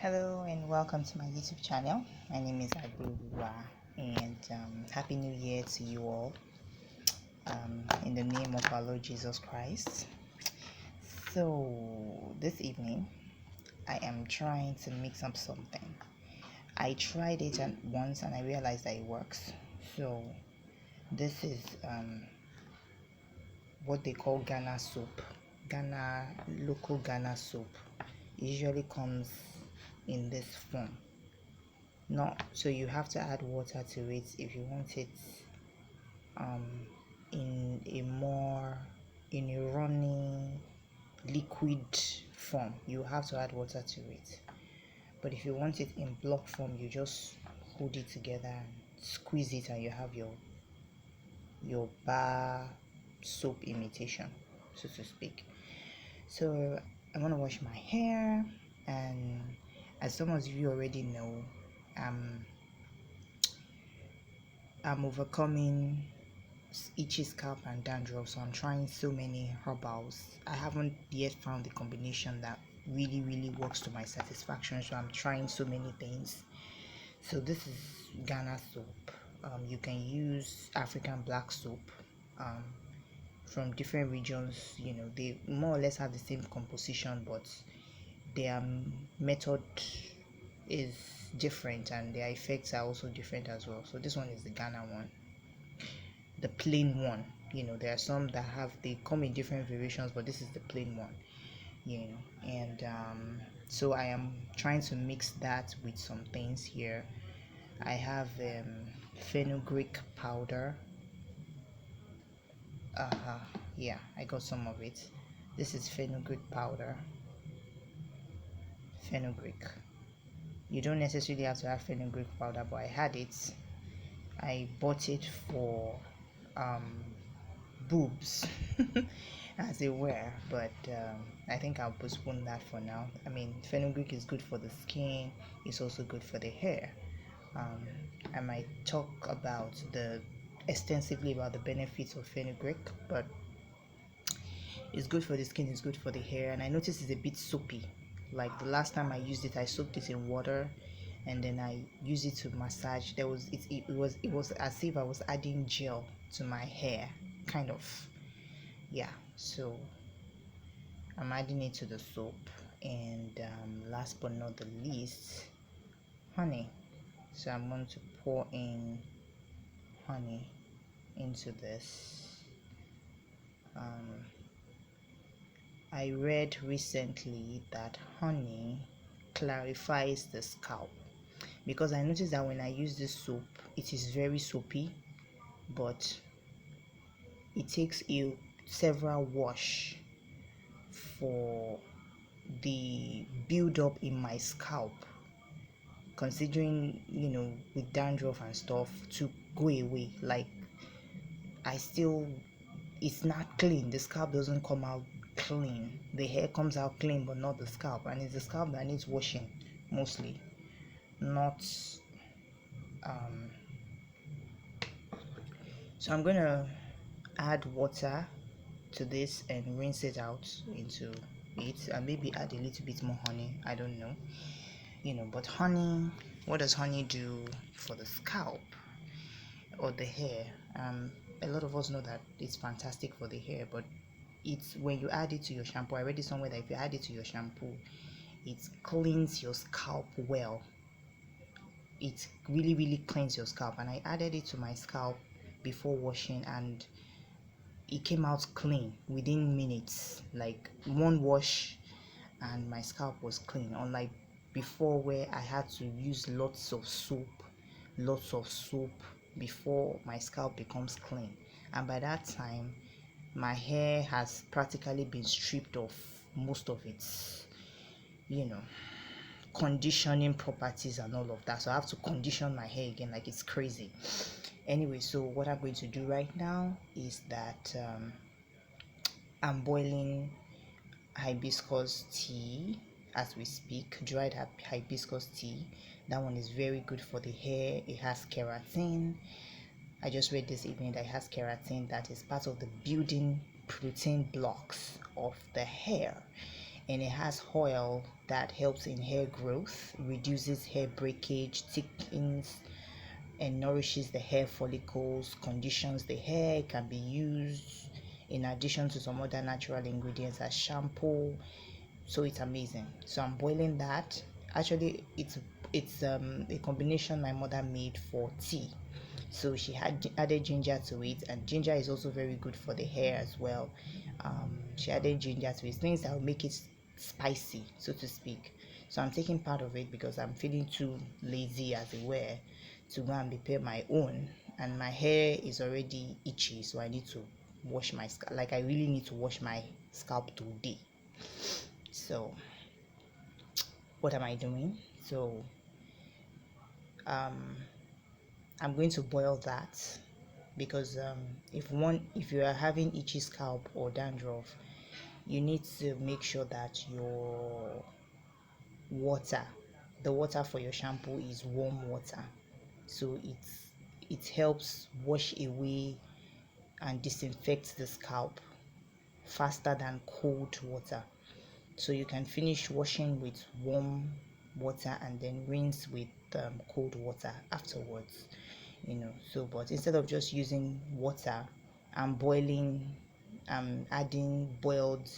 Hello and welcome to my YouTube channel. My name is D.I.Y and Happy New Year to you all, in the name of our Lord Jesus Christ. So this evening I am trying to mix up something. I tried it once and I realized that it works. So this is what they call Ghana soap. Local Ghana soap. It usually comes in this form. So you have to add water to it if you want it in a running liquid form. You have to add water to it, but if you want it in block form, you just hold it together and squeeze it and you have your bar soap imitation, so to speak. So I'm gonna wash my hair, and as some of you already know, I'm overcoming itchy scalp and dandruff, so I'm trying so many herbals. I haven't yet found the combination that really works to my satisfaction, so I'm trying so many things. So this is Ghana soap. You can use African black soap from different regions. They more or less have the same composition, but their method is different and their effects are also different as well. So this one is the Ghana one, the plain one. There are some that they come in different variations, but this is the plain one. And so I am trying to mix that with some things here. I have fenugreek powder. Yeah, I got some of it. This is fenugreek powder. Fenugreek, you don't necessarily have to have fenugreek powder, but I had it. I bought it for boobs as it were, but I think I'll postpone that for now. I mean, fenugreek is good for the skin, it's also good for the hair. I might talk extensively about the benefits of fenugreek, but it's good for the skin, it's good for the hair. And I noticed it's a bit soapy. Like the last time I used it, I soaked it in water and then I used it to massage. It was as if I was adding gel to my hair, kind of. Yeah, so I'm adding it to the soap. And last but not the least, honey. So I'm going to pour in honey into this. I read recently that honey clarifies the scalp, because I noticed that when I use this soap, it is very soapy, but it takes several wash for the build up in my scalp, considering with dandruff and stuff, to go away. Like it's not clean. The scalp doesn't come out clean. The hair comes out clean, but not the scalp, and it's the scalp that needs washing mostly, not so I'm gonna add water to this and rinse it out into it, and maybe add a little bit more honey. I don't know, but honey, what does honey do for the scalp or the hair? A lot of us know that it's fantastic for the hair, but it's when you add it to your shampoo. I read it somewhere that if you add it to your shampoo, it cleans your scalp well. It really cleans your scalp, and I added it to my scalp before washing, and it came out clean within minutes. Like one wash and my scalp was clean, unlike before where I had to use lots of soap before my scalp becomes clean. And by that time my hair has practically been stripped of most of its conditioning properties and all of that. So I have to condition my hair again, like it's crazy. Anyway, so what I'm going to do right now is that I'm boiling hibiscus tea as we speak. Dried hibiscus tea. That one is very good for the hair. It has keratin. I just read this evening that it has keratin that is part of the building protein blocks of the hair. and it has oil that helps in hair growth, reduces hair breakage, thickens and nourishes the hair follicles, conditions the hair. It can be used in addition to some other natural ingredients as shampoo. So it's amazing. So I'm boiling that. Actually, it's a combination my mother made for tea. So she had added ginger to it, and ginger is also very good for the hair as well. She added ginger to it, things that will make it spicy, so to speak. So I'm taking part of it because I'm feeling too lazy, as it were, to go and prepare my own. And my hair is already itchy, so I need to wash my scalp. Like, I really need to wash my scalp today. So what am I doing? So um, I'm going to boil that because if you are having itchy scalp or dandruff, you need to make sure that your water, the water for your shampoo, is warm water, so it helps wash away and disinfect the scalp faster than cold water. So you can finish washing with warm water and then rinse with cold water afterwards, so but instead of just using water, I'm boiling, I'm adding boiled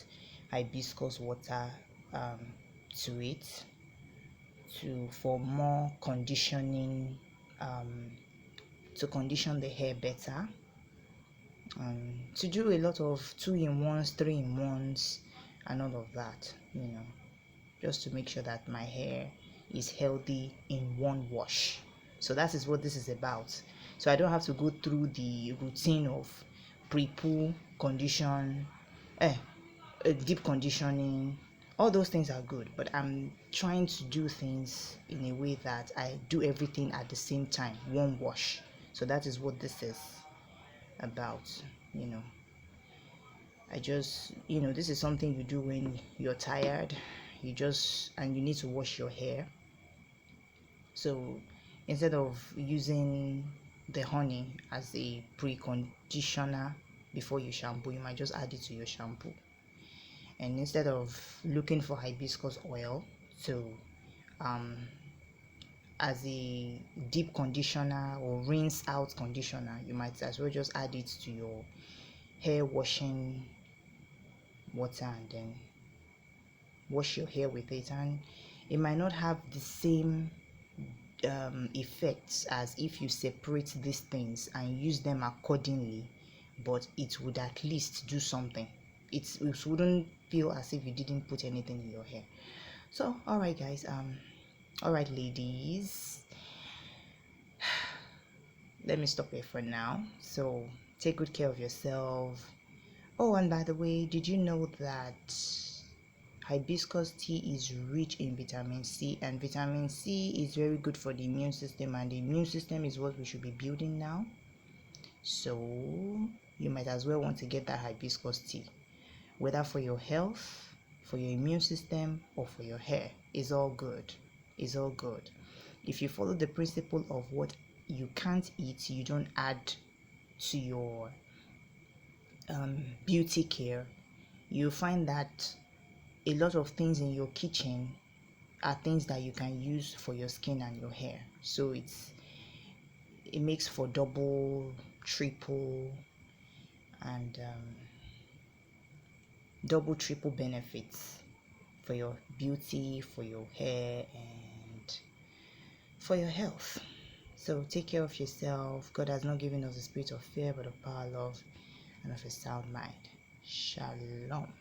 hibiscus water um, to it, for more conditioning, um, to condition the hair better, to do a lot of 2-in-1s, 3-in-1s, and all of that, just to make sure that my hair is healthy in one wash. So that is what this is about. So I don't have to go through the routine of pre-poo condition, deep conditioning. All those things are good, but I'm trying to do things in a way that I do everything at the same time, one wash. So that is what this is about. you know this is something you do when you're tired, and you need to wash your hair. So instead of using the honey as a preconditioner before you shampoo, you might just add it to your shampoo. And instead of looking for hibiscus oil to as a deep conditioner or rinse out conditioner, you might as well just add it to your hair washing water and then wash your hair with it. And it might not have the same effects as if you separate these things and use them accordingly, but it would at least do something. It wouldn't feel as if you didn't put anything in your hair. So all right guys, all right ladies, let me stop here for now. So take good care of yourself. Oh, and by the way, did you know that hibiscus tea is rich in vitamin C, and vitamin C is very good for the immune system, and the immune system is what we should be building now. So you might as well want to get that hibiscus tea, whether for your health, for your immune system, or for your hair. It's all good. It's all good. If you follow the principle of what you can't eat, you don't add to your beauty care, you find that a lot of things in your kitchen are things that you can use for your skin and your hair. So it makes for double, triple, and double, triple benefits for your beauty, for your hair, and for your health. So take care of yourself. God has not given us the spirit of fear, but of power, love, and of a sound mind. Shalom.